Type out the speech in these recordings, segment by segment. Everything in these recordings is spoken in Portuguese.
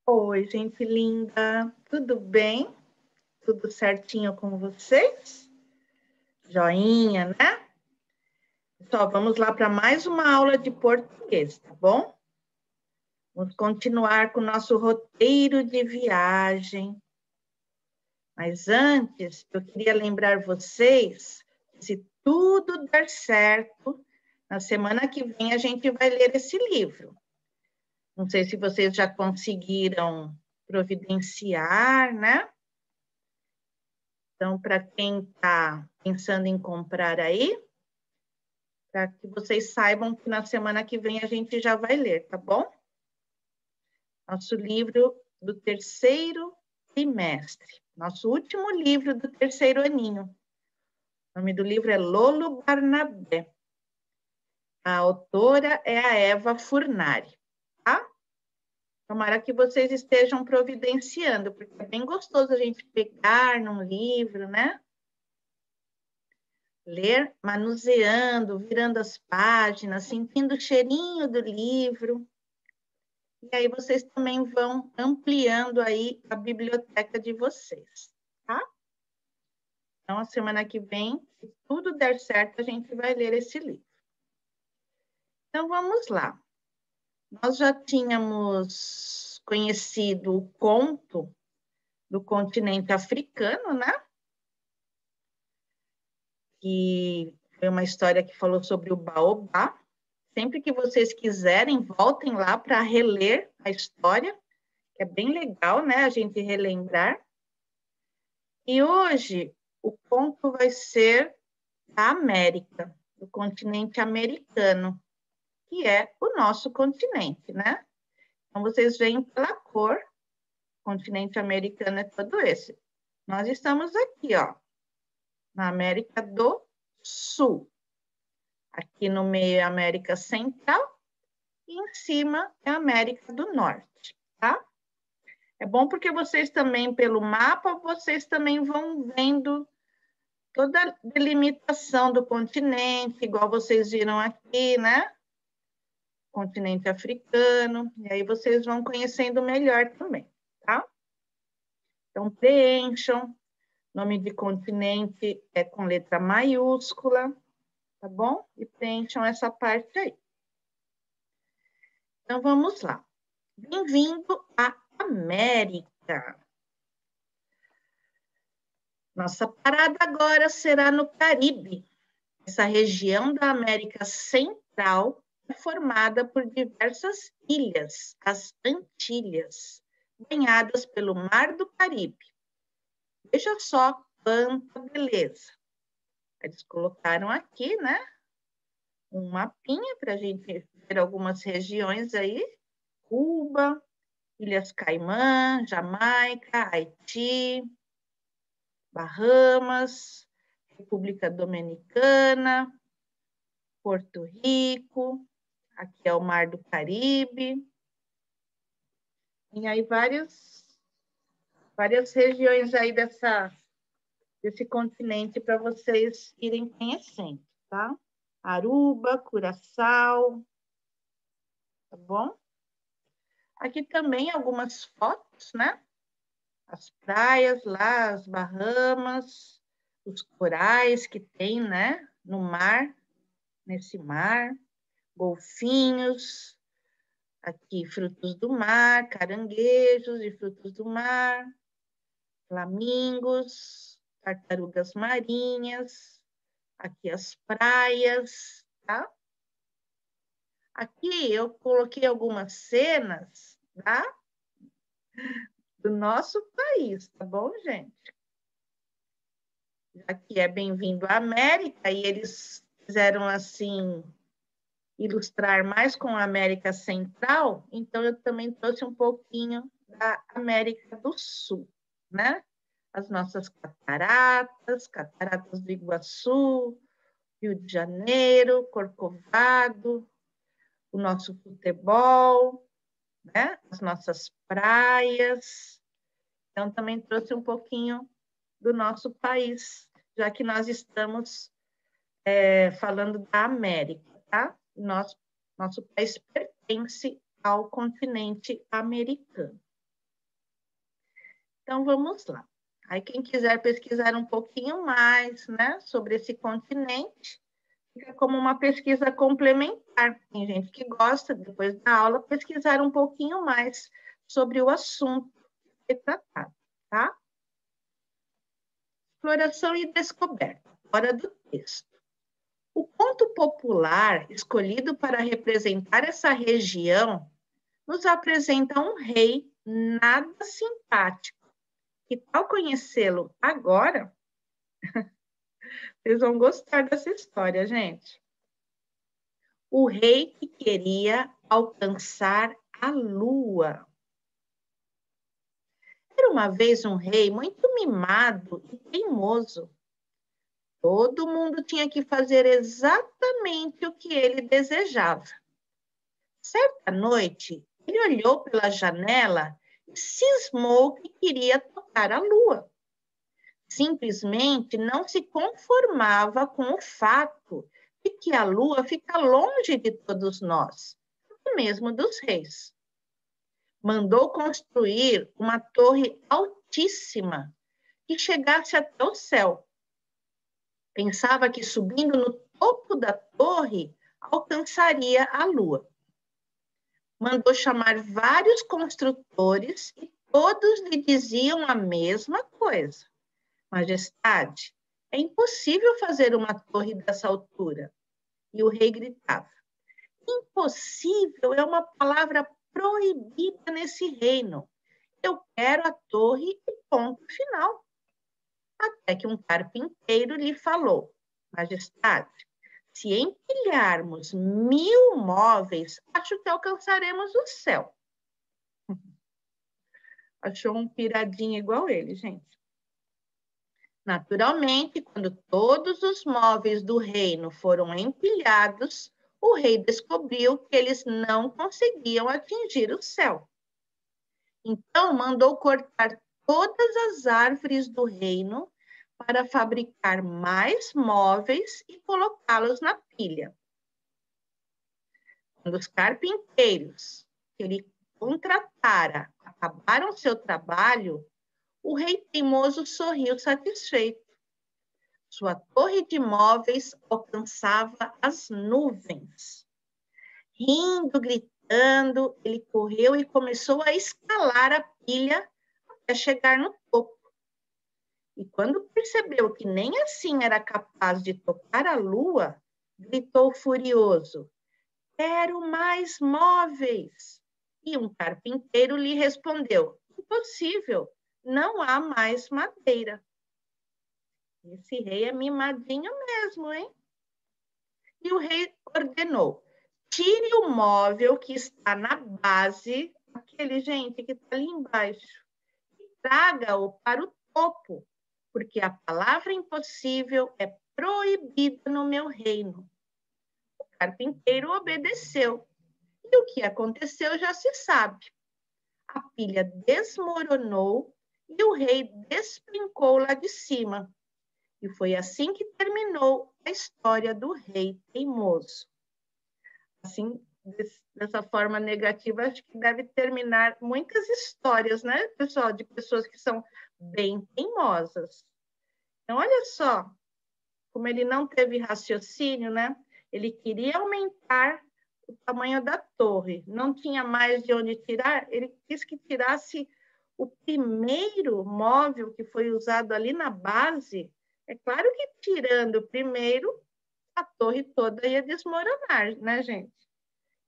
Oi, gente linda, tudo bem? Tudo certinho com vocês? Joinha, né? Pessoal, vamos lá para mais uma aula de português, tá bom? Vamos continuar com o nosso roteiro de viagem. Mas antes, eu queria lembrar vocês que se tudo der certo, na semana que vem a gente vai ler esse livro. Não sei se vocês já conseguiram providenciar, né? Então, para quem está pensando em comprar aí, para que vocês saibam que na semana que vem a gente já vai ler, tá bom? Nosso livro do terceiro trimestre, nosso último livro do terceiro aninho. O nome do livro é Lolo Barnabé. A autora é a Eva Furnari, tá? Tomara que vocês estejam providenciando, porque é bem gostoso a gente pegar num livro, né? Ler manuseando, virando as páginas, sentindo o cheirinho do livro. E aí vocês também vão ampliando aí a biblioteca de vocês, tá? Então, a semana que vem, se tudo der certo, a gente vai ler esse livro. Então, vamos lá. Nós já tínhamos conhecido o conto do continente africano, né? Que foi uma história que falou sobre o baobá. Sempre que vocês quiserem, voltem lá para reler a história, que é bem legal, né? A gente relembrar. E hoje o conto vai ser da América, do continente americano, que é o nosso continente, né? Então vocês veem pela cor, o continente americano é todo esse. Nós estamos aqui, ó, na América do Sul. Aqui no meio é a América Central e em cima é a América do Norte, tá? É bom porque vocês também, pelo mapa, vocês também vão vendo toda a delimitação do continente, igual vocês viram aqui, né? Continente africano, e aí vocês vão conhecendo melhor também, tá? Então, preencham, nome de continente é com letra maiúscula, tá bom? E preencham essa parte aí. Então, vamos lá. Bem-vindo à América. Nossa parada agora será no Caribe. Essa região da América Central é formada por diversas ilhas, as Antilhas, banhadas pelo Mar do Caribe. Veja só quanta beleza. Eles colocaram aqui, né? Um mapinha para a gente ver algumas regiões aí. Cuba, Ilhas Caimã, Jamaica, Haiti, Bahamas, República Dominicana, Porto Rico, aqui é o Mar do Caribe. E aí várias regiões aí desse continente para vocês irem conhecendo, tá? Aruba, Curaçao, tá bom? Aqui também algumas fotos, né? As praias lá, as Bahamas, os corais que tem, né? No mar, nesse mar, golfinhos, aqui frutos do mar, caranguejos e frutos do mar, flamingos, tartarugas marinhas, aqui as praias, tá? Aqui eu coloquei algumas cenas, tá? Do nosso país, tá bom, gente? Aqui é Bem-vindo à América e eles fizeram assim ilustrar mais com a América Central, então eu também trouxe um pouquinho da América do Sul, né? As nossas cataratas, Cataratas do Iguaçu, Rio de Janeiro, Corcovado, o nosso futebol, né? As nossas praias. Então, também trouxe um pouquinho do nosso país, já que nós estamos falando da América, tá? Nosso país pertence ao continente americano. Então, vamos lá. Aí, quem quiser pesquisar um pouquinho mais, né, sobre esse continente, fica como uma pesquisa complementar. Tem gente que gosta, depois da aula, pesquisar um pouquinho mais sobre o assunto que foi tratado, tá? Exploração e descoberta, fora do texto. O conto popular escolhido para representar essa região nos apresenta um rei nada simpático. Que tal conhecê-lo agora? Vocês vão gostar dessa história, gente. O rei que queria alcançar a lua. Era uma vez um rei muito mimado e teimoso. Todo mundo tinha que fazer exatamente o que ele desejava. Certa noite, ele olhou pela janela e cismou que queria tocar a lua. Simplesmente não se conformava com o fato de que a lua fica longe de todos nós, mesmo dos reis. Mandou construir uma torre altíssima que chegasse até o céu. Pensava que subindo no topo da torre alcançaria a lua. Mandou chamar vários construtores e todos lhe diziam a mesma coisa. Majestade, é impossível fazer uma torre dessa altura. E o rei gritava: impossível é uma palavra proibida nesse reino. Eu quero a torre e ponto final. Até que um carpinteiro lhe falou: Majestade, se empilharmos 1000 móveis, acho que alcançaremos o céu. Achou um piradinho igual ele, gente. Naturalmente, quando todos os móveis do reino foram empilhados, o rei descobriu que eles não conseguiam atingir o céu. Então, mandou cortar todas as árvores do reino para fabricar mais móveis e colocá-los na pilha. Quando os carpinteiros que ele contratara acabaram seu trabalho, o rei teimoso sorriu satisfeito. Sua torre de móveis alcançava as nuvens. Rindo, gritando, ele correu e começou a escalar a pilha até chegar no topo. E quando percebeu que nem assim era capaz de tocar a lua, gritou furioso: quero mais móveis! E um carpinteiro lhe respondeu: impossível, não há mais madeira. Esse rei é mimadinho mesmo, hein? E o rei ordenou: tire o móvel que está na base, aquele, gente, que está ali embaixo, e traga-o para o topo, porque a palavra impossível é proibida no meu reino. O carpinteiro obedeceu. E o que aconteceu já se sabe. A pilha desmoronou e o rei despencou lá de cima. E foi assim que terminou a história do rei teimoso. Assim, dessa forma negativa, acho que deve terminar muitas histórias, né, pessoal, de pessoas que são bem teimosas. Então, olha só, como ele não teve raciocínio, né? Ele queria aumentar o tamanho da torre, não tinha mais de onde tirar, ele quis que tirasse o primeiro móvel que foi usado ali na base. É claro que tirando o primeiro, a torre toda ia desmoronar, né, gente?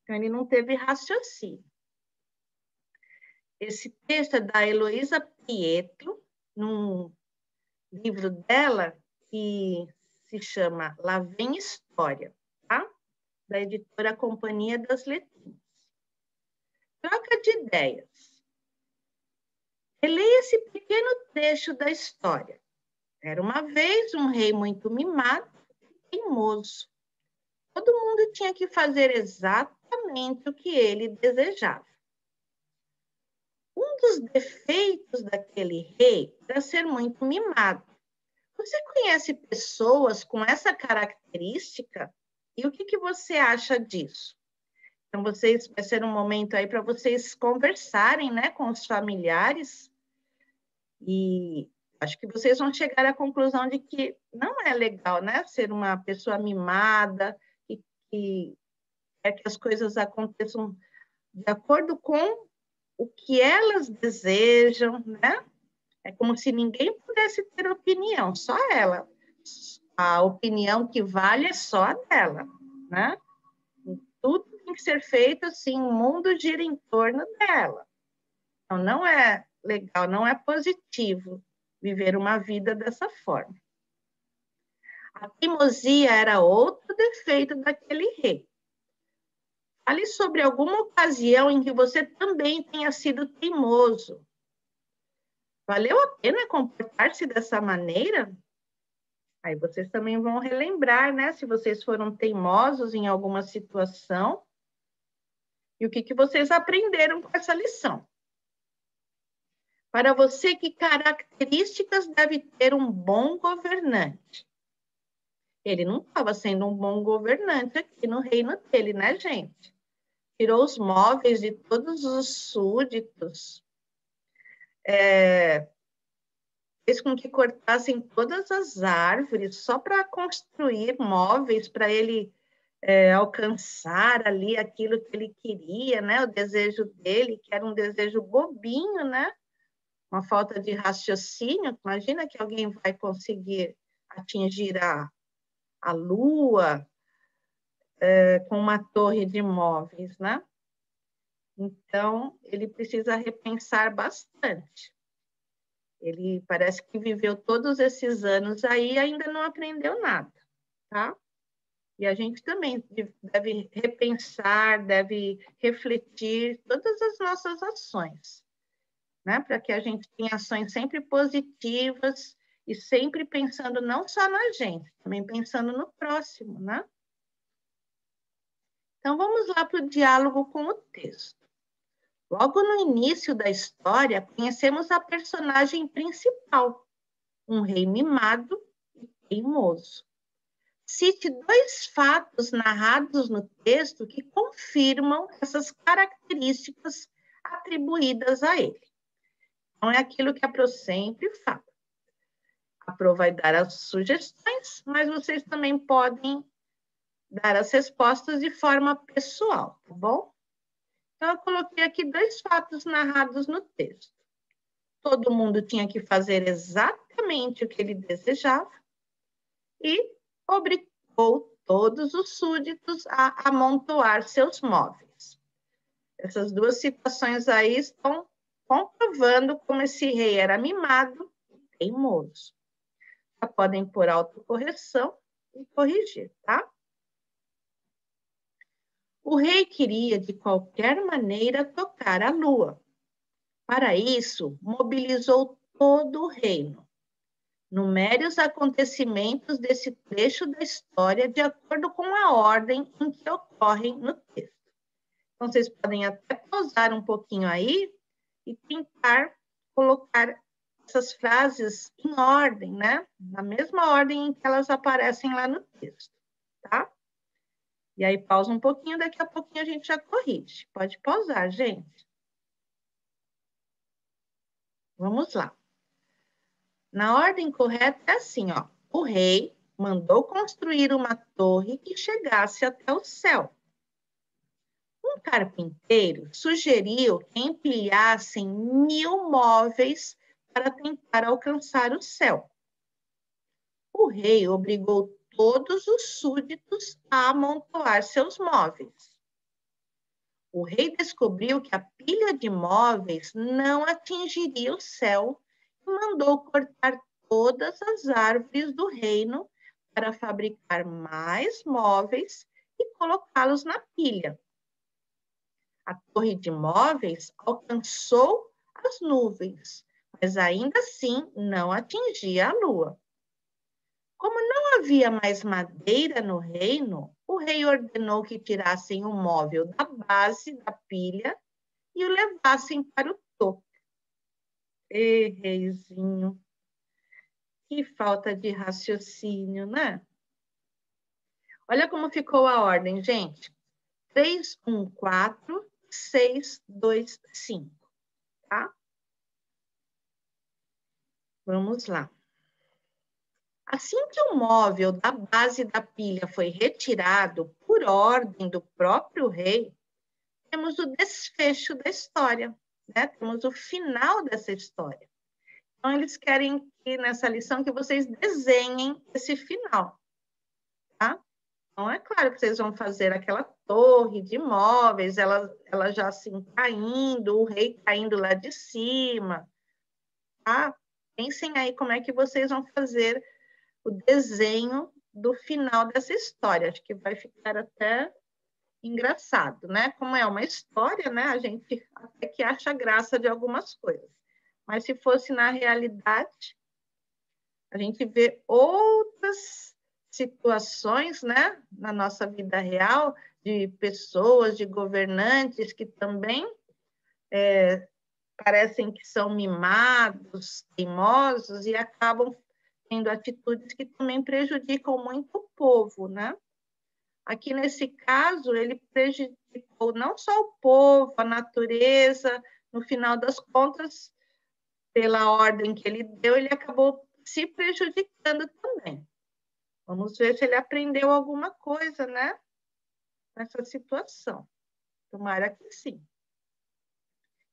Então, ele não teve raciocínio. Esse texto é da Heloísa Pietro, num livro dela que se chama Lá Vem História, tá? Da editora Companhia das Letrinhas. Troca de ideias. Releia esse pequeno trecho da história. Era uma vez um rei muito mimado e teimoso. Todo mundo tinha que fazer exatamente o que ele desejava. Um dos defeitos daquele rei era ser muito mimado. Você conhece pessoas com essa característica? E o que você acha disso? Então, vai ser um momento aí para vocês conversarem, né, com os familiares. E acho que vocês vão chegar à conclusão de que não é legal, né? Ser uma pessoa mimada e que quer que as coisas aconteçam de acordo com o que elas desejam, né? É como se ninguém pudesse ter opinião, só ela. A opinião que vale é só a dela, né? Tudo tem que ser feito assim, o mundo gira em torno dela. Então, não é legal, não é positivo viver uma vida dessa forma. A teimosia era outro defeito daquele rei. Fale sobre alguma ocasião em que você também tenha sido teimoso. Valeu a pena comportar-se dessa maneira? Aí vocês também vão relembrar, né? Se vocês foram teimosos em alguma situação e o que vocês aprenderam com essa lição. Para você, que características deve ter um bom governante? Ele não estava sendo um bom governante aqui no reino dele, né, gente? Tirou os móveis de todos os súditos, fez com que cortassem todas as árvores só para construir móveis, para ele alcançar ali aquilo que ele queria, né? O desejo dele, que era um desejo bobinho, né? Uma falta de raciocínio. Imagina que alguém vai conseguir atingir a Lua com uma torre de móveis, né? Então, ele precisa repensar bastante. Ele parece que viveu todos esses anos aí e ainda não aprendeu nada, tá? E a gente também deve repensar, deve refletir todas as nossas ações, né? Para que a gente tenha ações sempre positivas e sempre pensando não só na gente, também pensando no próximo, né? Então, vamos lá para o diálogo com o texto. Logo no início da história, conhecemos a personagem principal, um rei mimado e teimoso. Cite 2 fatos narrados no texto que confirmam essas características atribuídas a ele. Então, é aquilo que a Pro sempre fala. A Pro vai dar as sugestões, mas vocês também podem dar as respostas de forma pessoal, tá bom? Então, eu coloquei aqui 2 fatos narrados no texto. Todo mundo tinha que fazer exatamente o que ele desejava e obrigou todos os súditos a amontoar seus móveis. Essas 2 situações aí estão comprovando como esse rei era mimado e teimoso. Já podem pôr autocorreção e corrigir, tá? O rei queria, de qualquer maneira, tocar a lua. Para isso, mobilizou todo o reino. Numere os acontecimentos desse trecho da história de acordo com a ordem em que ocorrem no texto. Então, vocês podem até pausar um pouquinho aí e tentar colocar essas frases em ordem, né? Na mesma ordem em que elas aparecem lá no texto, tá? E aí, pausa um pouquinho, daqui a pouquinho a gente já corrige. Pode pausar, gente. Vamos lá. Na ordem correta é assim, ó. O rei mandou construir uma torre que chegasse até o céu. Um carpinteiro sugeriu que empilhassem 1000 móveis para tentar alcançar o céu. O rei obrigou todos os súditos a amontoar seus móveis. O rei descobriu que a pilha de móveis não atingiria o céu e mandou cortar todas as árvores do reino para fabricar mais móveis e colocá-los na pilha. A torre de móveis alcançou as nuvens, mas ainda assim não atingia a lua. Como não havia mais madeira no reino, o rei ordenou que tirassem o móvel da base da pilha e o levassem para o topo. Ê, reizinho, que falta de raciocínio, né? Olha como ficou a ordem, gente. 3, 1, 4, 6, 2, 5, tá? Vamos lá. Assim que o móvel da base da pilha foi retirado por ordem do próprio rei, temos o desfecho da história, né? Temos o final dessa história. Então, eles querem que nessa lição que vocês desenhem esse final, tá? Então, é claro que vocês vão fazer aquela torre de móveis, ela já assim caindo, o rei caindo lá de cima, tá? Pensem aí como é que vocês vão fazer o desenho do final dessa história. Acho que vai ficar até engraçado, né? Como é uma história, né? A gente até que acha graça de algumas coisas. Mas se fosse na realidade, a gente vê outras situações, né? Na nossa vida real, de pessoas, de governantes que também parecem que são mimados, teimosos e acabam tendo atitudes que também prejudicam muito o povo, né? Aqui, nesse caso, ele prejudicou não só o povo, a natureza, no final das contas, pela ordem que ele deu, ele acabou se prejudicando também. Vamos ver se ele aprendeu alguma coisa, né? Nessa situação. Tomara que sim.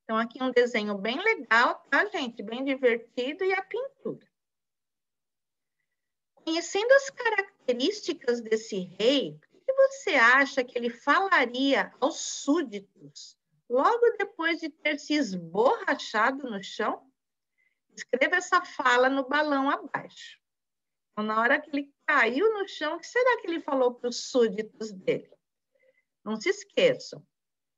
Então, aqui um desenho bem legal, tá, gente? Bem divertido, e a pintura. Conhecendo as características desse rei, o que você acha que ele falaria aos súditos logo depois de ter se esborrachado no chão? Escreva essa fala no balão abaixo. Então, na hora que ele caiu no chão, o que será que ele falou para os súditos dele? Não se esqueçam.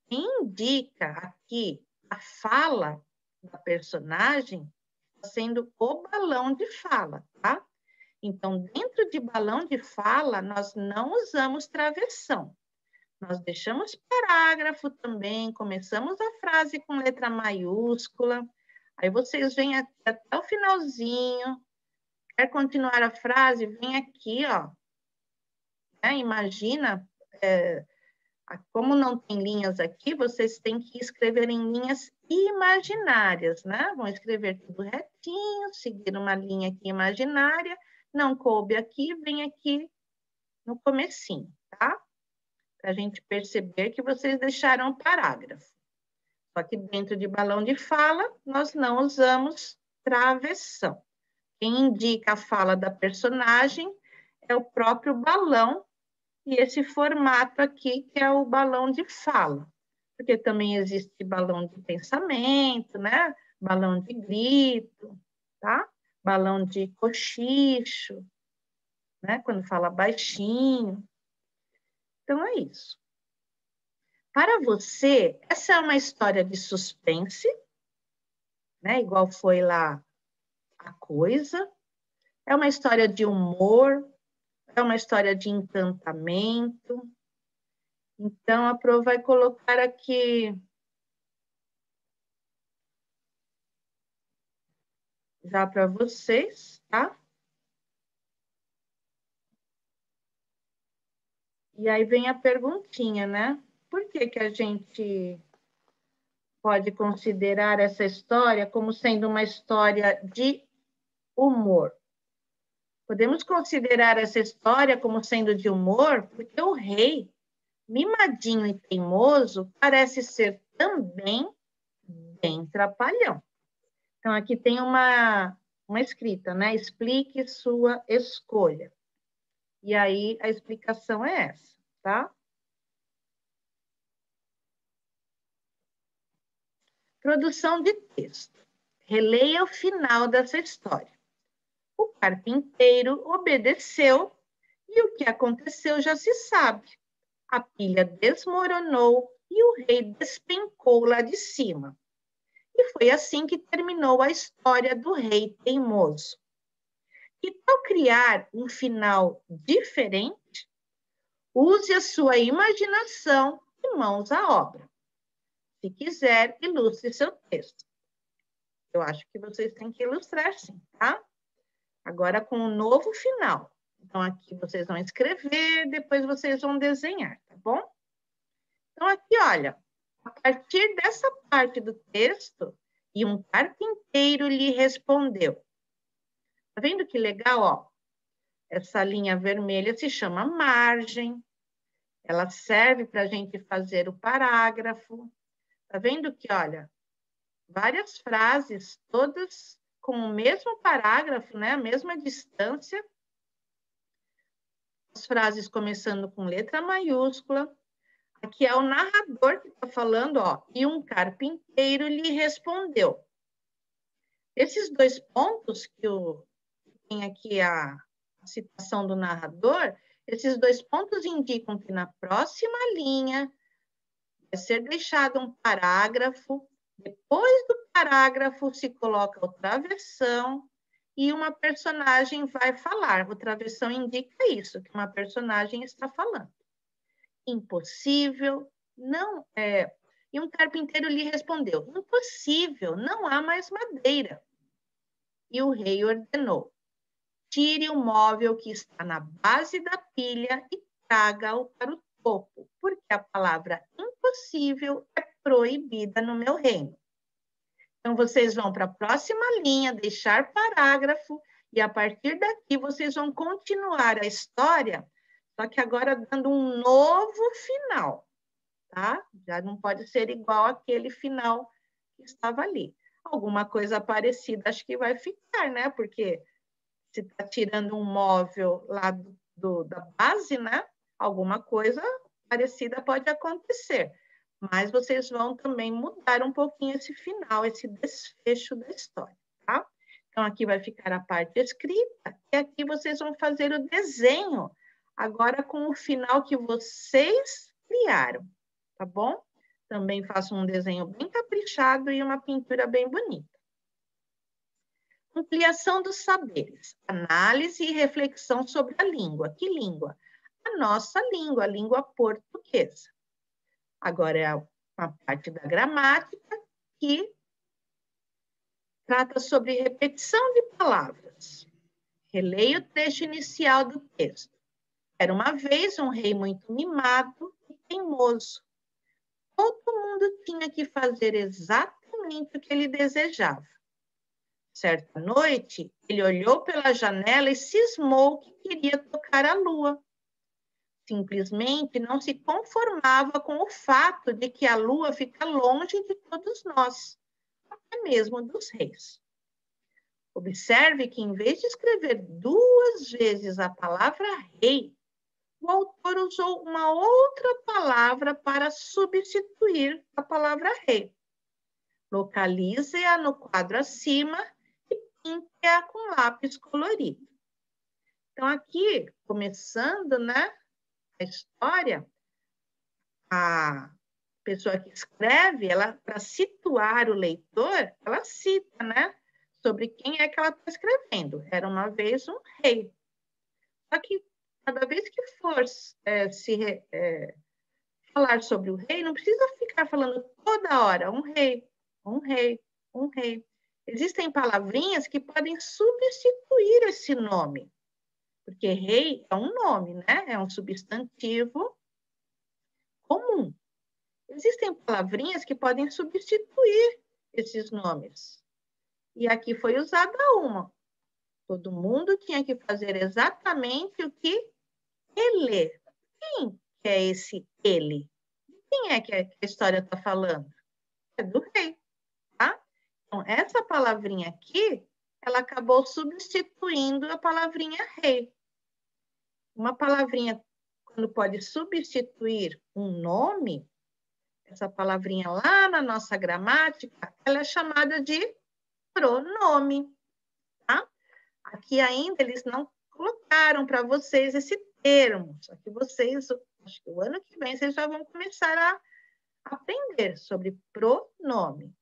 Quem indica aqui a fala da personagem está sendo o balão de fala, tá? Então, dentro de balão de fala, nós não usamos travessão. Nós deixamos parágrafo também, começamos a frase com letra maiúscula, aí vocês vêm até o finalzinho, quer continuar a frase, vem aqui, ó. Né? Imagina, como não tem linhas aqui, vocês têm que escrever em linhas imaginárias, né? Vão escrever tudo retinho, seguir uma linha aqui imaginária, não coube aqui, vem aqui no comecinho, tá? Para a gente perceber que vocês deixaram o parágrafo. Só que dentro de balão de fala, nós não usamos travessão. Quem indica a fala da personagem é o próprio balão e esse formato aqui, que é o balão de fala. Porque também existe balão de pensamento, né? Balão de grito, tá? Balão de cochicho, né? Quando fala baixinho. Então, é isso. Para você, essa é uma história de suspense, né? Igual foi lá A Coisa. É uma história de humor, é uma história de encantamento. Então, a Pro vai colocar aqui já para vocês, tá? E aí vem a perguntinha, né? Por que que a gente pode considerar essa história como sendo uma história de humor? Podemos considerar essa história como sendo de humor porque o rei, mimadinho e teimoso, parece ser também bem trapalhão. Então, aqui tem uma escrita, né? Explique sua escolha. E aí, a explicação é essa, tá? Produção de texto. Releia o final dessa história. O carpinteiro obedeceu e o que aconteceu já se sabe. A pilha desmoronou e o rei despencou lá de cima. E foi assim que terminou a história do rei teimoso. E tal criar um final diferente, use a sua imaginação e mãos à obra. Se quiser, ilustre seu texto. Eu acho que vocês têm que ilustrar sim, tá? Agora com um novo final. Então, aqui vocês vão escrever, depois vocês vão desenhar, tá bom? Então, aqui, olha, a partir dessa parte do texto, e um carpinteiro lhe respondeu: Tá vendo que legal, ó? Essa linha vermelha se chama margem. Ela serve para a gente fazer o parágrafo. Tá vendo que, olha, várias frases, todas com o mesmo parágrafo, né? A mesma distância. As frases começando com letra maiúscula. Aqui é o narrador que está falando, ó. E um carpinteiro lhe respondeu. Esses dois pontos que tem aqui a citação do narrador, esses dois pontos indicam que na próxima linha vai ser deixado um parágrafo, depois do parágrafo se coloca o travessão e uma personagem vai falar. O travessão indica isso, que uma personagem está falando. Impossível, não é. E um carpinteiro lhe respondeu: impossível, não há mais madeira. E o rei ordenou: tire o móvel que está na base da pilha e traga-o para o topo, porque a palavra impossível é proibida no meu reino. Então, vocês vão para a próxima linha, deixar parágrafo, e a partir daqui vocês vão continuar a história, só que agora dando um novo final, tá? Já não pode ser igual àquele final que estava ali. Alguma coisa parecida acho que vai ficar, né? Porque se está tirando um móvel lá da base, né? Alguma coisa parecida pode acontecer. Mas vocês vão também mudar um pouquinho esse final, esse desfecho da história, tá? Então, aqui vai ficar a parte escrita e aqui vocês vão fazer o desenho, agora com o final que vocês criaram, tá bom? Também faço um desenho bem caprichado e uma pintura bem bonita. Ampliação dos saberes, análise e reflexão sobre a língua. Que língua? A nossa língua, a língua portuguesa. Agora é uma parte da gramática que trata sobre repetição de palavras. Releia o trecho inicial do texto. Era uma vez um rei muito mimado e teimoso. Todo mundo tinha que fazer exatamente o que ele desejava. Certa noite, ele olhou pela janela e cismou que queria tocar a lua. Simplesmente não se conformava com o fato de que a lua fica longe de todos nós, até mesmo dos reis. Observe que, em vez de escrever 2 vezes a palavra rei, o autor usou uma outra palavra para substituir a palavra rei. Localize-a no quadro acima e com lápis colorido. Então, aqui, começando, né, a história, a pessoa que escreve, ela, para situar o leitor, ela cita, né, sobre quem é que ela está escrevendo. Era uma vez um rei. Só que, cada vez que for falar sobre o rei, não precisa ficar falando toda hora, um rei, um rei, um rei. Existem palavrinhas que podem substituir esse nome, porque rei é um nome, né? É um substantivo comum. Existem palavrinhas que podem substituir esses nomes. E aqui foi usada uma. Todo mundo tinha que fazer exatamente o que ele. Quem é esse ele? Quem é que a história está falando? É do rei, tá? Então, essa palavrinha aqui, ela acabou substituindo a palavrinha rei. Uma palavrinha, quando pode substituir um nome, essa palavrinha lá na nossa gramática, ela é chamada de pronome, tá? Aqui ainda eles não colocaram para vocês esse termo, só que vocês, acho que o ano que vem, vocês já vão começar a aprender sobre pronome.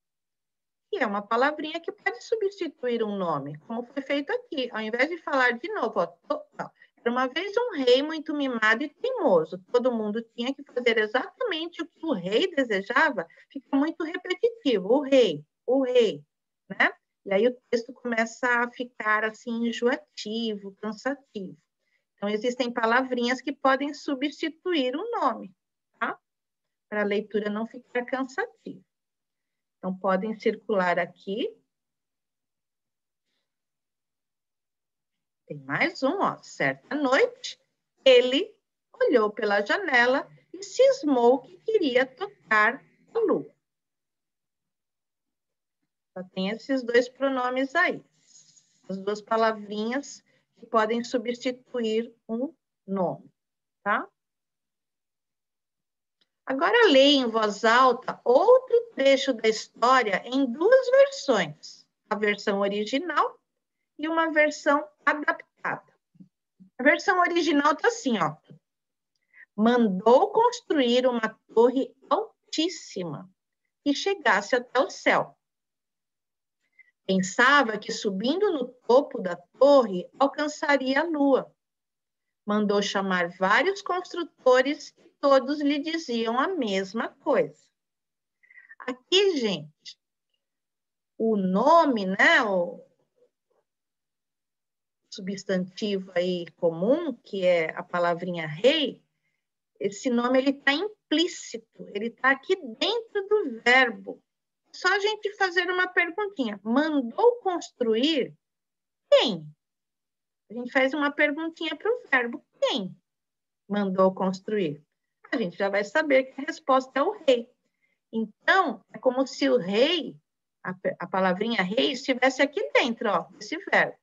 E é uma palavrinha que pode substituir um nome, como foi feito aqui. Ao invés de falar de novo, ó, era uma vez um rei muito mimado e teimoso. Todo mundo tinha que fazer exatamente o que o rei desejava. Fica muito repetitivo. O rei, né? E aí o texto começa a ficar assim enjoativo, cansativo. Então, existem palavrinhas que podem substituir um nome, tá? Para a leitura não ficar cansativa. Então, podem circular aqui. Tem mais um, ó. Certa noite, ele olhou pela janela e cismou que queria tocar a lua. Só tem esses dois pronomes aí. As duas palavrinhas que podem substituir um nome, tá? Agora leia em voz alta outro trecho da história em duas versões. A versão original e uma versão adaptada. A versão original está assim, ó. Mandou construir uma torre altíssima que chegasse até o céu. Pensava que subindo no topo da torre alcançaria a lua. Mandou chamar vários construtores e todos lhe diziam a mesma coisa. Aqui, gente, o nome, né, o substantivo aí comum, que é a palavrinha rei, esse nome ele está implícito, ele está aqui dentro do verbo. Só a gente fazer uma perguntinha. Mandou construir quem? A gente faz uma perguntinha para o verbo. Quem mandou construir? A gente já vai saber que a resposta é o rei. Então, é como se o rei, a palavrinha rei, estivesse aqui dentro, ó, desse verbo.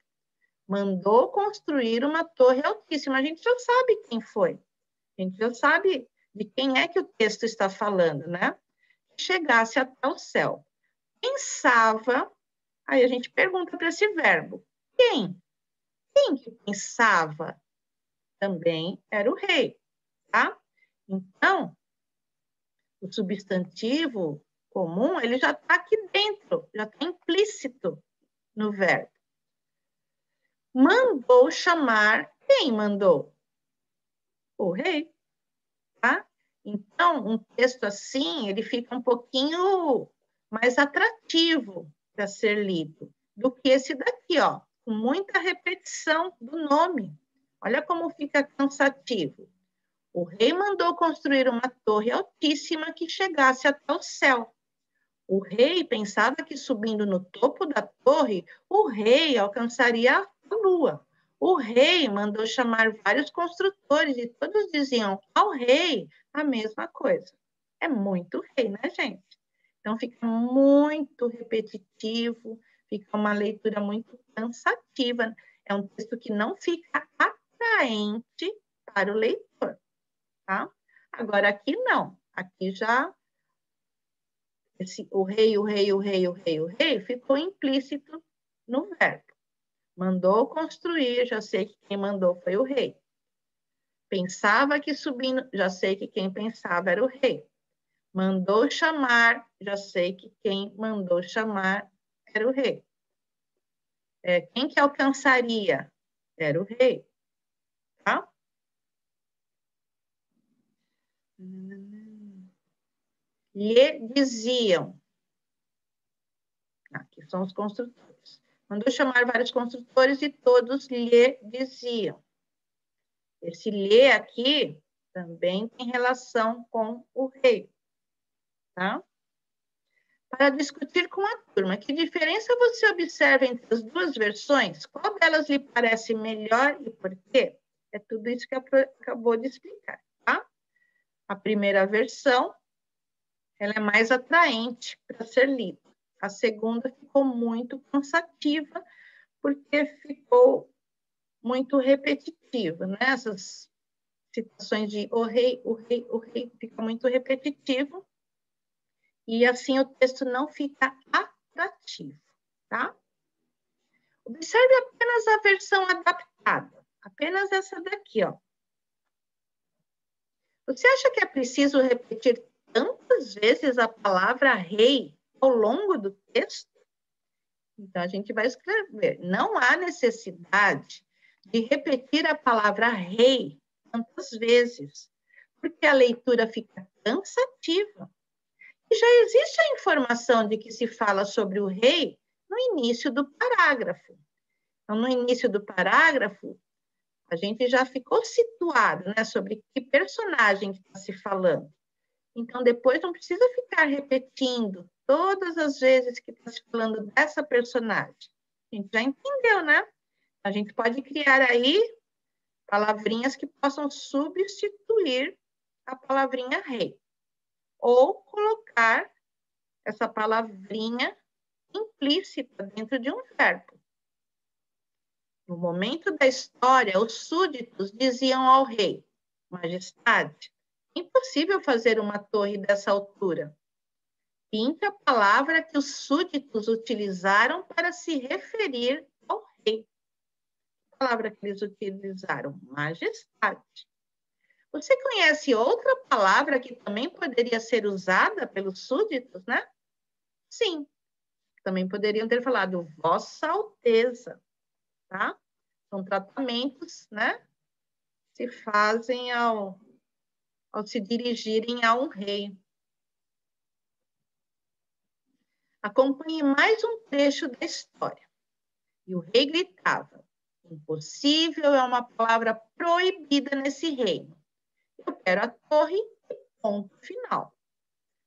Mandou construir uma torre altíssima. A gente já sabe quem foi. A gente já sabe de quem é que o texto está falando, né? Que chegasse até o céu. Pensava, aí a gente pergunta para esse verbo. Quem? Quem que pensava? Também era o rei, tá? Então, o substantivo comum, ele já está aqui dentro, já está implícito no verbo. Mandou chamar, quem mandou? O rei, tá? Então, um texto assim, ele fica um pouquinho mais atrativo para ser lido do que esse daqui, ó, com muita repetição do nome. Olha como fica cansativo. O rei mandou construir uma torre altíssima que chegasse até o céu. O rei pensava que subindo no topo da torre, o rei alcançaria a lua. O rei mandou chamar vários construtores e todos diziam ao rei a mesma coisa. É muito rei, né, gente? Então fica muito repetitivo, fica uma leitura muito cansativa. É um texto que não fica atraente para o leitor, tá? Agora aqui não. Aqui já o rei ficou implícito no verbo. Mandou construir, já sei que quem mandou foi o rei. Pensava que subindo, já sei que quem pensava era o rei. Mandou chamar, já sei que quem mandou chamar era o rei. Quem que alcançaria? Era o rei, tá? Lhe diziam. Aqui são os construtores. Mandou chamar vários construtores e todos lhe diziam. Esse lhe aqui também tem relação com o rei, tá? Para discutir com a turma, que diferença você observa entre as duas versões? Qual delas lhe parece melhor e por quê? É tudo isso que acabou de explicar, tá? A primeira versão, ela é mais atraente para ser lida. A segunda ficou muito cansativa, porque ficou muito repetitiva, né? Essas citações de o rei, fica muito repetitivo, e assim o texto não fica atrativo, tá? Observe apenas a versão adaptada, apenas essa daqui, ó. Você acha que é preciso repetir tantas vezes a palavra rei ao longo do texto? Então, a gente vai escrever. Não há necessidade de repetir a palavra rei tantas vezes, porque a leitura fica cansativa. E já existe a informação de que se fala sobre o rei no início do parágrafo. Então, no início do parágrafo, a gente já ficou situado, né, sobre que personagem está se falando. Então, depois não precisa ficar repetindo todas as vezes que está se falando dessa personagem. A gente já entendeu, né? A gente pode criar aí palavrinhas que possam substituir a palavrinha rei. Ou colocar essa palavrinha implícita dentro de um verbo. No momento da história, os súditos diziam ao rei: Majestade, é impossível fazer uma torre dessa altura. Pinte a palavra que os súditos utilizaram para se referir ao rei. A palavra que eles utilizaram? Majestade. Você conhece outra palavra que também poderia ser usada pelos súditos, né? Sim, também poderiam ter falado Vossa Alteza, tá? São tratamentos, né? Se fazem ao se dirigirem a um rei. Acompanhe mais um trecho da história. E o rei gritava: impossível é uma palavra proibida nesse reino. Eu quero a torre e ponto final.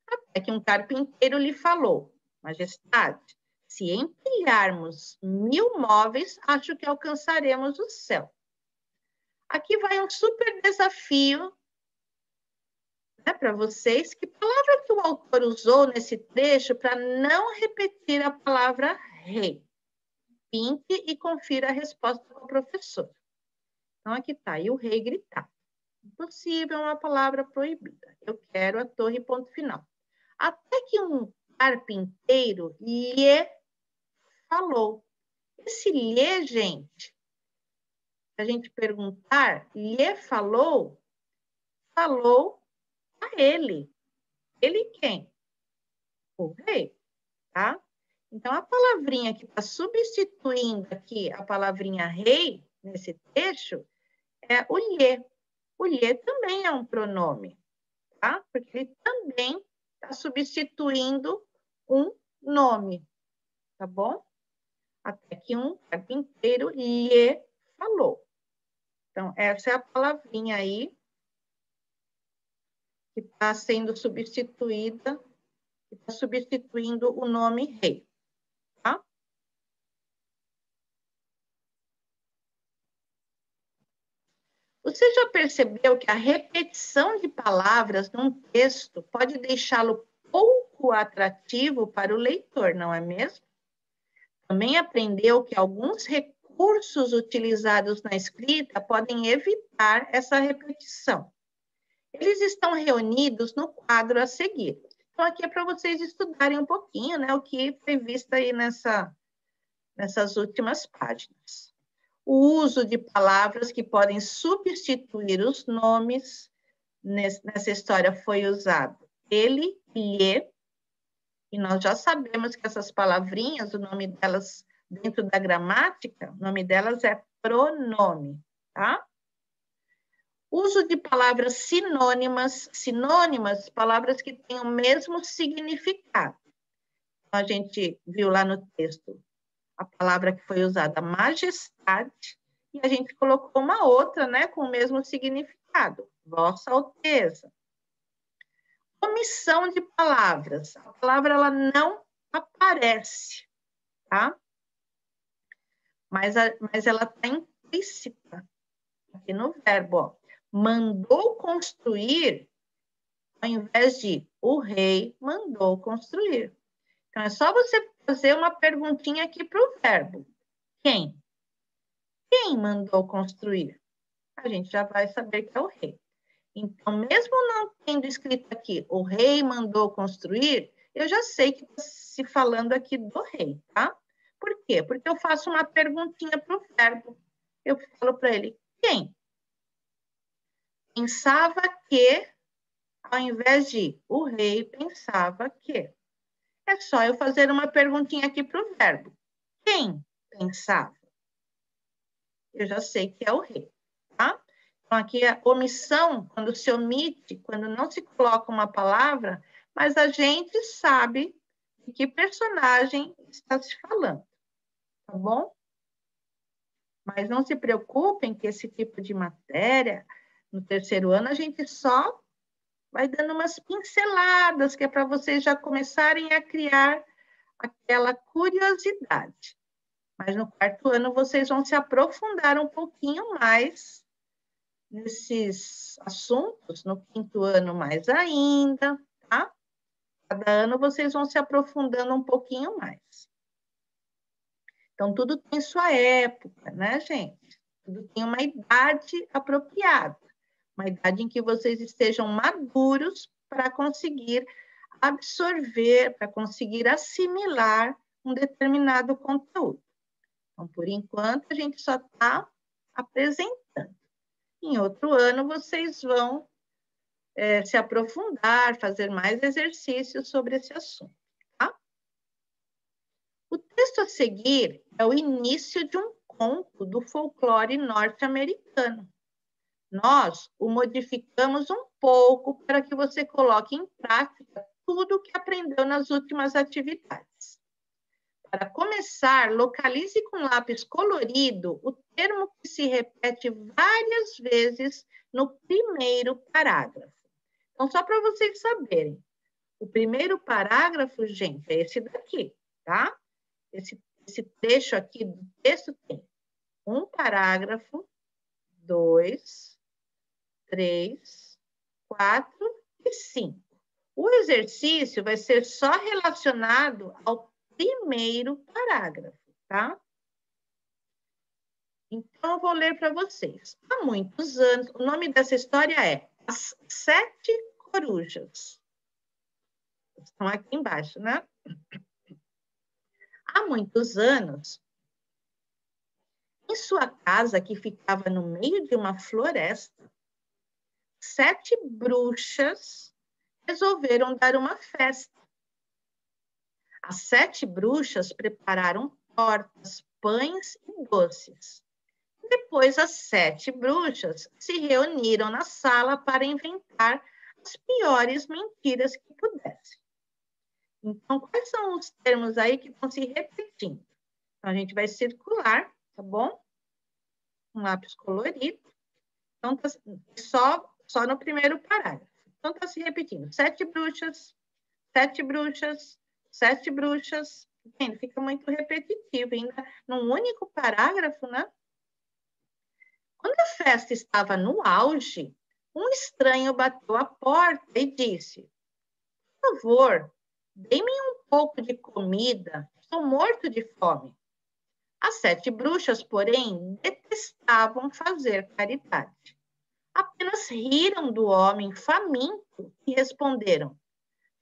Até que um carpinteiro lhe falou: Majestade, se empilharmos 1000 móveis, acho que alcançaremos o céu. Aqui vai um super desafio, né, para vocês. Que palavra que o autor usou nesse trecho para não repetir a palavra rei? Pinte e confira a resposta do professor. Então, aqui está. E o rei gritar: impossível é uma palavra proibida. Eu quero a torre, ponto final. Até que um carpinteiro lhe falou. Esse lhe, gente, se a gente perguntar, lhe falou a ele. Ele quem? O rei, tá? Então, a palavrinha que está substituindo aqui a palavrinha rei, nesse trecho, é o lhe. O lhe também é um pronome, tá? Porque ele também está substituindo um nome, tá bom? Até que um carpinteiro lhe falou. Então, essa é a palavrinha aí que está sendo substituída, que está substituindo o nome rei, tá? Você já percebeu que a repetição de palavras num texto pode deixá-lo pouco atrativo para o leitor, não é mesmo? Também aprendeu que alguns recursos utilizados na escrita podem evitar essa repetição. Eles estão reunidos no quadro a seguir. Então, aqui é para vocês estudarem um pouquinho, né, o que foi visto aí nessas últimas páginas. O uso de palavras que podem substituir os nomes. Nessa história foi usado ele, lhe, e nós já sabemos que essas palavrinhas, o nome delas, dentro da gramática, o nome delas é pronome, tá? Uso de palavras sinônimas, palavras que têm o mesmo significado. A gente viu lá no texto a palavra que foi usada, majestade, e a gente colocou uma outra, né, com o mesmo significado, Vossa Alteza. Omissão de palavras. A palavra ela não aparece, tá? Mas ela está implícita aqui no verbo, ó. Mandou construir, ao invés de o rei mandou construir. Então, é só você fazer uma perguntinha aqui para o verbo. Quem? Quem mandou construir? A gente já vai saber que é o rei. Então, mesmo não tendo escrito aqui, o rei mandou construir, eu já sei que está se falando aqui do rei, tá? Por quê? Porque eu faço uma perguntinha para o verbo. Eu falo para ele, quem? Pensava que, ao invés de o rei pensava que. É só eu fazer uma perguntinha aqui para o verbo. Quem pensava? Eu já sei que é o rei, tá? Então, aqui a omissão, quando se omite, quando não se coloca uma palavra, mas a gente sabe de que personagem está se falando, tá bom? Mas não se preocupem que esse tipo de matéria, no terceiro ano, a gente só vai dando umas pinceladas, que é para vocês já começarem a criar aquela curiosidade. Mas no quarto ano vocês vão se aprofundar um pouquinho mais nesses assuntos, no quinto ano mais ainda, tá? Cada ano vocês vão se aprofundando um pouquinho mais. Então, tudo tem sua época, né, gente? Tudo tem uma idade apropriada, uma idade em que vocês estejam maduros para conseguir absorver, para conseguir assimilar um determinado conteúdo. Então, por enquanto, a gente só está apresentando. Em outro ano, vocês vão se aprofundar, fazer mais exercícios sobre esse assunto, tá? O texto a seguir é o início de um conto do folclore norte-americano. Nós o modificamos um pouco para que você coloque em prática tudo o que aprendeu nas últimas atividades. Para começar, localize com lápis colorido o termo que se repete várias vezes no primeiro parágrafo. Então, só para vocês saberem, o primeiro parágrafo, gente, é esse daqui, tá? Esse trecho aqui do texto tem um parágrafo, 2, 3, 4 e 5. O exercício vai ser só relacionado ao primeiro parágrafo, tá? Então, eu vou ler para vocês. Há muitos anos, o nome dessa história é As 7 Corujas. Estão aqui embaixo, né? Há muitos anos, em sua casa, que ficava no meio de uma floresta, 7 bruxas resolveram dar uma festa. As 7 bruxas prepararam tortas, pães e doces. Depois, as 7 bruxas se reuniram na sala para inventar as piores mentiras que pudessem. Então, quais são os termos aí que estão se repetindo? Então, a gente vai circular, tá bom? Um lápis colorido. Então, tá só no primeiro parágrafo. Então, está se repetindo. 7 bruxas, 7 bruxas, 7 bruxas. Entende? Fica muito repetitivo, ainda num único parágrafo, né? Quando a festa estava no auge, um estranho bateu à porta e disse: por favor, dê-me um pouco de comida, estou morto de fome. As 7 bruxas, porém, detestavam fazer caridade. Apenas riram do homem faminto e responderam: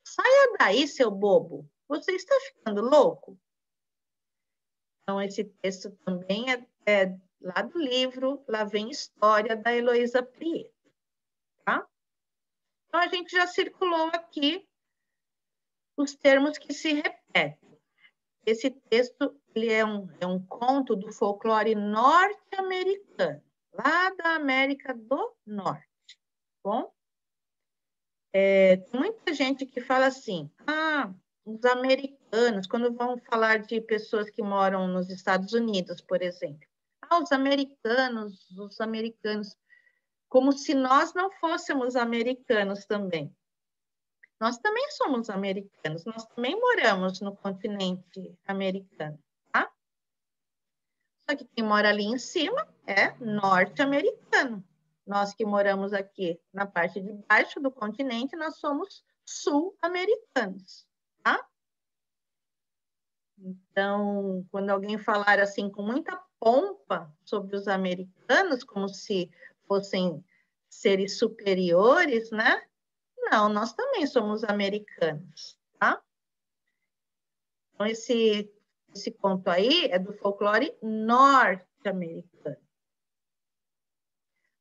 saia daí, seu bobo, você está ficando louco? Então, esse texto também é lá do livro Lá Vem História, da Heloísa Prieto, tá? Então, a gente já circulou aqui os termos que se repetem. Esse texto ele é um conto do folclore norte-americano, lá da América do Norte, bom? Tem muita gente que fala assim, os americanos, quando vão falar de pessoas que moram nos Estados Unidos, por exemplo. Os americanos, como se nós não fôssemos americanos também. Nós também somos americanos, nós também moramos no continente americano, tá? Só que quem mora ali em cima é norte-americano. Nós que moramos aqui na parte de baixo do continente, nós somos sul-americanos, tá? Então, quando alguém falar assim com muita pompa sobre os americanos, como se fossem seres superiores, né? Não, nós também somos americanos, tá? Então, esse conto aí é do folclore norte-americano.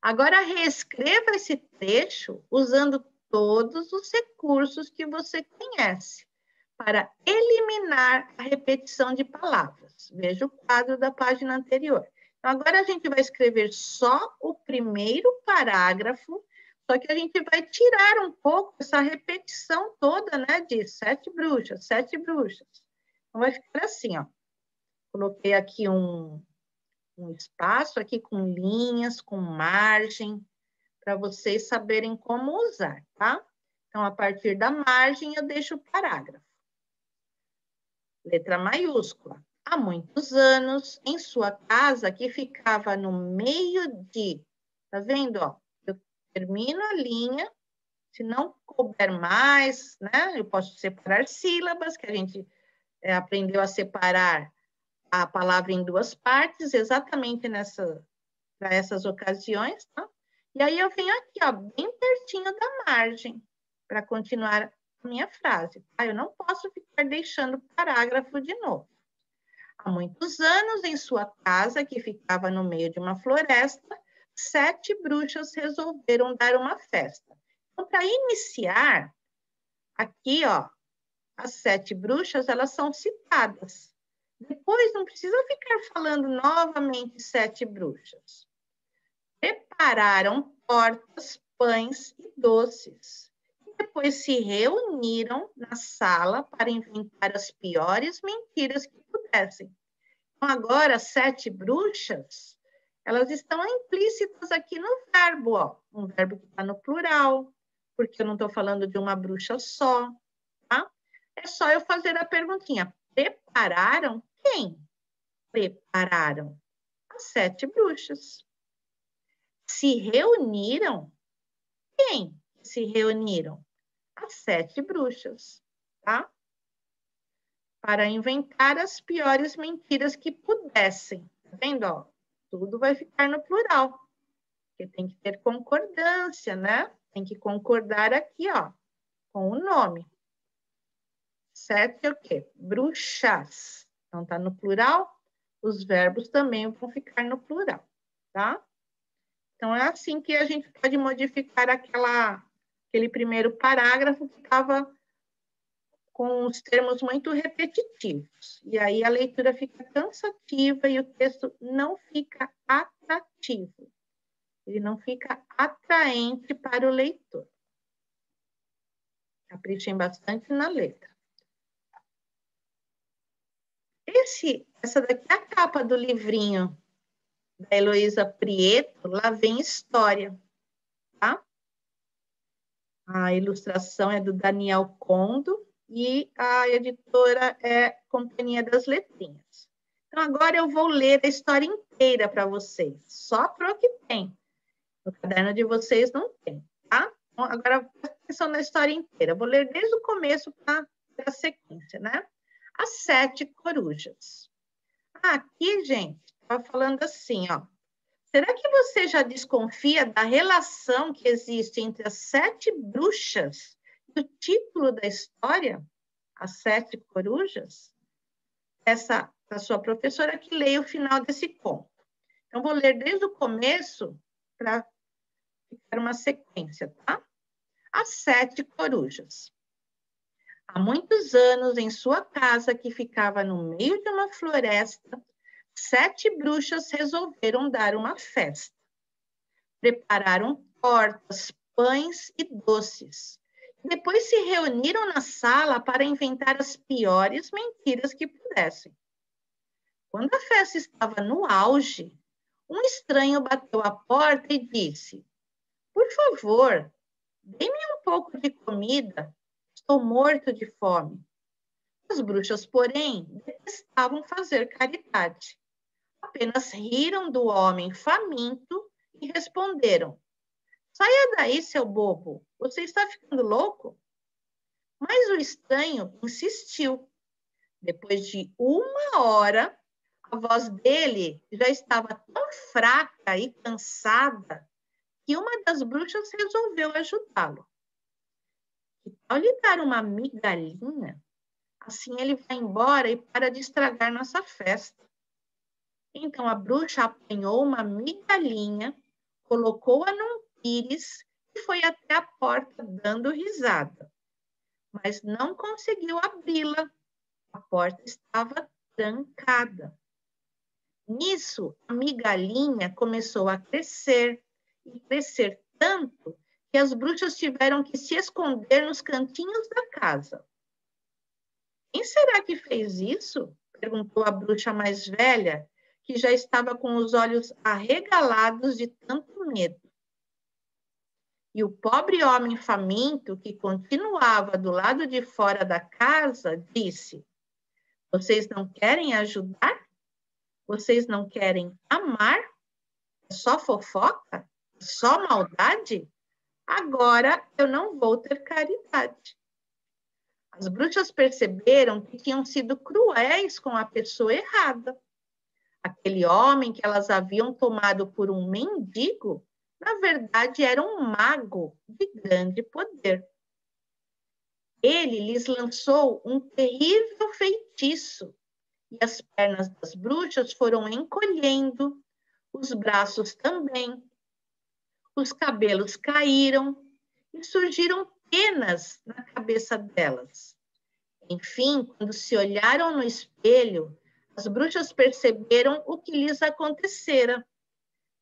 Agora, reescreva esse trecho usando todos os recursos que você conhece para eliminar a repetição de palavras. Veja o quadro da página anterior. Então, agora a gente vai escrever só o primeiro parágrafo, só que a gente vai tirar um pouco essa repetição toda, né, de 7 bruxas, 7 bruxas. Então, vai ficar assim, ó. Coloquei aqui um espaço aqui com linhas, com margem, para vocês saberem como usar, tá? Então, a partir da margem, eu deixo o parágrafo. Letra maiúscula. há muitos anos, em sua casa, que ficava no meio de... Tá vendo, ó? Eu termino a linha, se não couber mais, né? Eu posso separar sílabas, que a gente aprendeu a separar a palavra em duas partes, exatamente para essas ocasiões, tá? E aí eu venho aqui, ó, bem pertinho da margem, para continuar a minha frase, tá? Eu não posso ficar deixando o parágrafo de novo. Há muitos anos, em sua casa, que ficava no meio de uma floresta, 7 bruxas resolveram dar uma festa. Então, para iniciar, aqui, ó, as 7 bruxas, elas são citadas. Depois, não precisa ficar falando novamente 7 bruxas. Prepararam tortas, pães e doces. E depois se reuniram na sala para inventar as piores mentiras que pudessem. Então, agora, 7 bruxas, elas estão implícitas aqui no verbo, ó. Um verbo que está no plural, porque eu não estou falando de uma bruxa só, tá? É só eu fazer a perguntinha. Prepararam quem? Prepararam as 7 bruxas. Se reuniram quem? Se reuniram as 7 bruxas, tá? Para inventar as piores mentiras que pudessem. Tá vendo, ó? Tudo vai ficar no plural. Porque tem que ter concordância, né? Tem que concordar aqui, ó, com o nome. 7 é o quê? Bruxas. Então, tá no plural. Os verbos também vão ficar no plural, tá? Então, é assim que a gente pode modificar aquele primeiro parágrafo que estava com os termos muito repetitivos. E aí a leitura fica cansativa e o texto não fica atrativo. Ele não fica atraente para o leitor. Caprichem bastante na letra. Essa daqui é a capa do livrinho da Heloísa Prieto, lá vem história, tá? A ilustração é do Daniel Condo e a editora é Companhia das Letrinhas. Então, agora eu vou ler a história inteira para vocês, só para o que tem. No caderno de vocês não tem, tá? Então, agora, presta atenção na história inteira. Eu vou ler desde o começo para a sequência, né? As 7 corujas. Aqui, gente, estava falando assim, ó. Será que você já desconfia da relação que existe entre as 7 bruxas e o título da história, As 7 Corujas? Essa é a sua professora que leia o final desse conto. Então, vou ler desde o começo para ficar uma sequência, tá? As 7 Corujas. Há muitos anos, em sua casa, que ficava no meio de uma floresta, 7 bruxas resolveram dar uma festa. Prepararam tortas, pães e doces. Depois se reuniram na sala para inventar as piores mentiras que pudessem. Quando a festa estava no auge, um estranho bateu à porta e disse: "Por favor, dê-me um pouco de comida, estou morto de fome." As bruxas, porém, detestavam fazer caridade. Apenas riram do homem faminto e responderam: "Saia daí, seu bobo, você está ficando louco?" Mas o estranho insistiu. Depois de 1 hora, a voz dele já estava tão fraca e cansada que uma das bruxas resolveu ajudá-lo. "Que tal lhe dar uma migalhinha? Assim ele vai embora e para de estragar nossa festa." Então a bruxa apanhou uma migalhinha, colocou-a num pires e foi até a porta dando risada. Mas não conseguiu abri-la. A porta estava trancada. Nisso, a migalhinha começou a crescer, e crescer tanto que as bruxas tiveram que se esconder nos cantinhos da casa. "Quem será que fez isso?" perguntou a bruxa mais velha, que já estava com os olhos arregalados de tanto medo. E o pobre homem faminto, que continuava do lado de fora da casa, disse: Vocês não querem ajudar? Vocês não querem amar? É só fofoca? É só maldade? Agora eu não vou ter caridade. As bruxas perceberam que tinham sido cruéis com a pessoa errada. Aquele homem que elas haviam tomado por um mendigo, na verdade era um mago de grande poder. Ele lhes lançou um terrível feitiço, e as pernas das bruxas foram encolhendo, os braços também, os cabelos caíram e surgiram penas na cabeça delas. Enfim, quando se olharam no espelho, as bruxas perceberam o que lhes acontecera.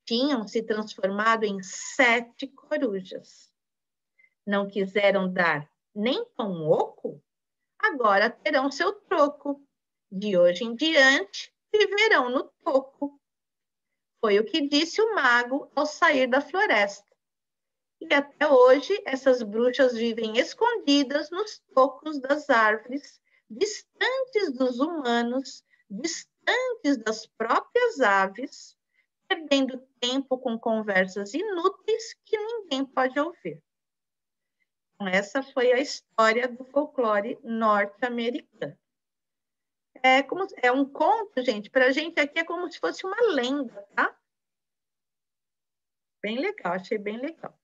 Tinham se transformado em 7 corujas. Não quiseram dar nem pão oco? Agora terão seu troco. De hoje em diante, viverão no toco. Foi o que disse o mago ao sair da floresta. E até hoje, essas bruxas vivem escondidas nos tocos das árvores, distantes dos humanos, distantes das próprias aves, perdendo tempo com conversas inúteis que ninguém pode ouvir. Então, essa foi a história do folclore norte-americano. É um conto, gente, para a gente aqui é como se fosse uma lenda, tá? Bem legal, achei bem legal.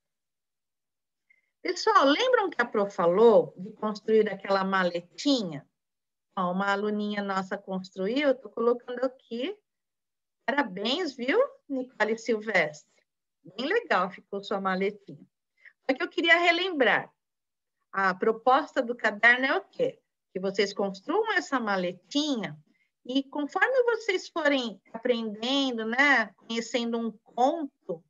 Pessoal, lembram que a Pro falou de construir aquela maletinha? Ó, uma aluninha nossa construiu, eu estou colocando aqui. Parabéns, viu, Nicole Silvestre? Bem legal ficou sua maletinha. Só que eu queria relembrar. A proposta do caderno é o quê? Que vocês construam essa maletinha e conforme vocês forem aprendendo, né, conhecendo um conto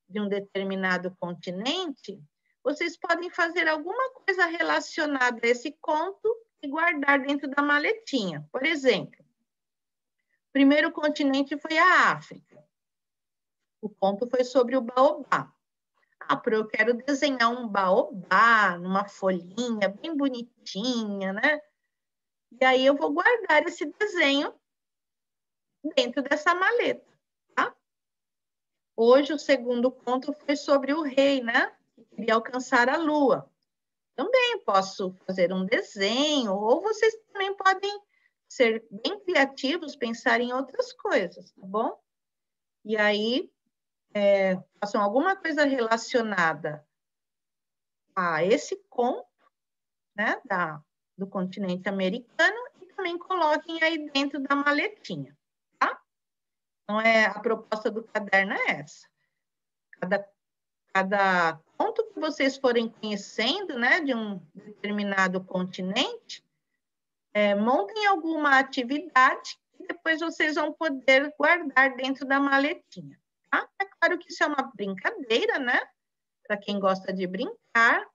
de um determinado continente, vocês podem fazer alguma coisa relacionada a esse conto e guardar dentro da maletinha. Por exemplo, o primeiro continente foi a África. O conto foi sobre o baobá. Eu quero desenhar um baobá numa folhinha bem bonitinha, né? E aí eu vou guardar esse desenho dentro dessa maleta, tá? Hoje o segundo conto foi sobre o rei, né? Que queria alcançar a lua. Também posso fazer um desenho, ou vocês também podem ser bem criativos, pensar em outras coisas, tá bom? E aí, façam alguma coisa relacionada a esse conto, né, do continente americano, e também coloquem aí dentro da maletinha, tá? Então, a proposta do caderno é essa. Cada conto que vocês forem conhecendo, né, de um determinado continente, montem alguma atividade e depois vocês vão poder guardar dentro da maletinha, tá? É claro que isso é uma brincadeira, né? Para quem gosta de brincar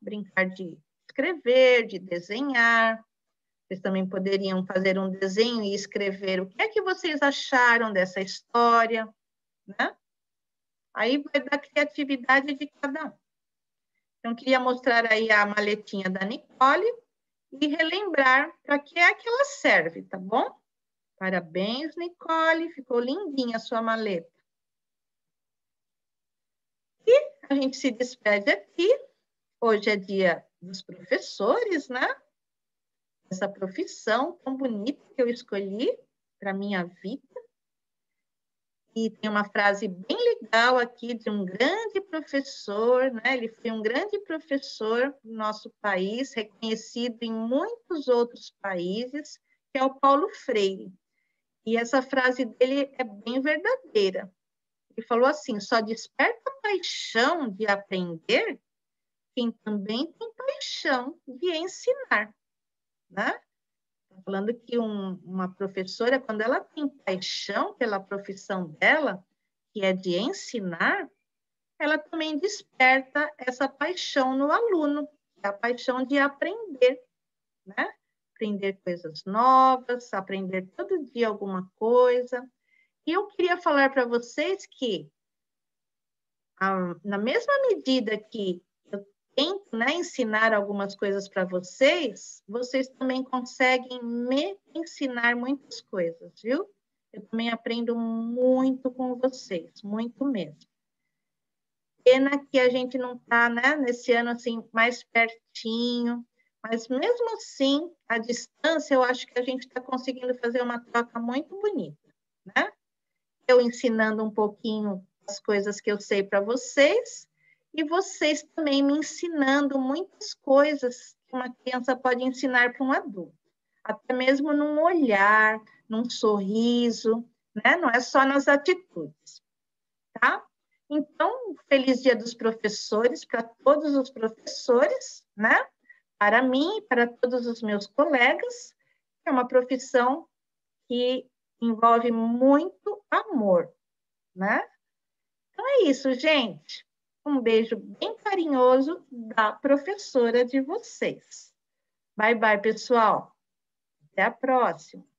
de escrever, de desenhar. Vocês também poderiam fazer um desenho e escrever o que é que vocês acharam dessa história, né? Aí vai da criatividade de cada um. Então, queria mostrar aí a maletinha da Nicole e relembrar para que é que ela serve, tá bom? Parabéns, Nicole, ficou lindinha a sua maleta. E a gente se despede aqui. Hoje é dia dos professores, né? Essa profissão tão bonita que eu escolhi para minha vida. E tem uma frase bem legal aqui de um grande professor, né? Ele foi um grande professor do nosso país, reconhecido em muitos outros países, que é o Paulo Freire. E essa frase dele é bem verdadeira. Ele falou assim: só desperta a paixão de aprender quem também tem paixão de ensinar, né? Tá falando que uma professora, quando ela tem paixão pela profissão dela, que é de ensinar, ela também desperta essa paixão no aluno, a paixão de aprender, né? Aprender coisas novas, aprender todo dia alguma coisa. E eu queria falar para vocês que, na mesma medida que tento, né, ensinar algumas coisas para vocês, vocês também conseguem me ensinar muitas coisas, viu? Eu também aprendo muito com vocês, muito mesmo. Pena que a gente não está, né, nesse ano assim, mais pertinho, mas mesmo assim, à distância, eu acho que a gente está conseguindo fazer uma troca muito bonita, né? Eu ensinando um pouquinho as coisas que eu sei para vocês, e vocês também me ensinando muitas coisas que uma criança pode ensinar para um adulto, até mesmo num olhar, num sorriso, né? Não é só nas atitudes, tá? Então, feliz Dia dos Professores para todos os professores, né? Para mim e para todos os meus colegas, é uma profissão que envolve muito amor, né? Então é isso, gente. Um beijo bem carinhoso da professora de vocês. Bye, bye, pessoal. Até a próxima.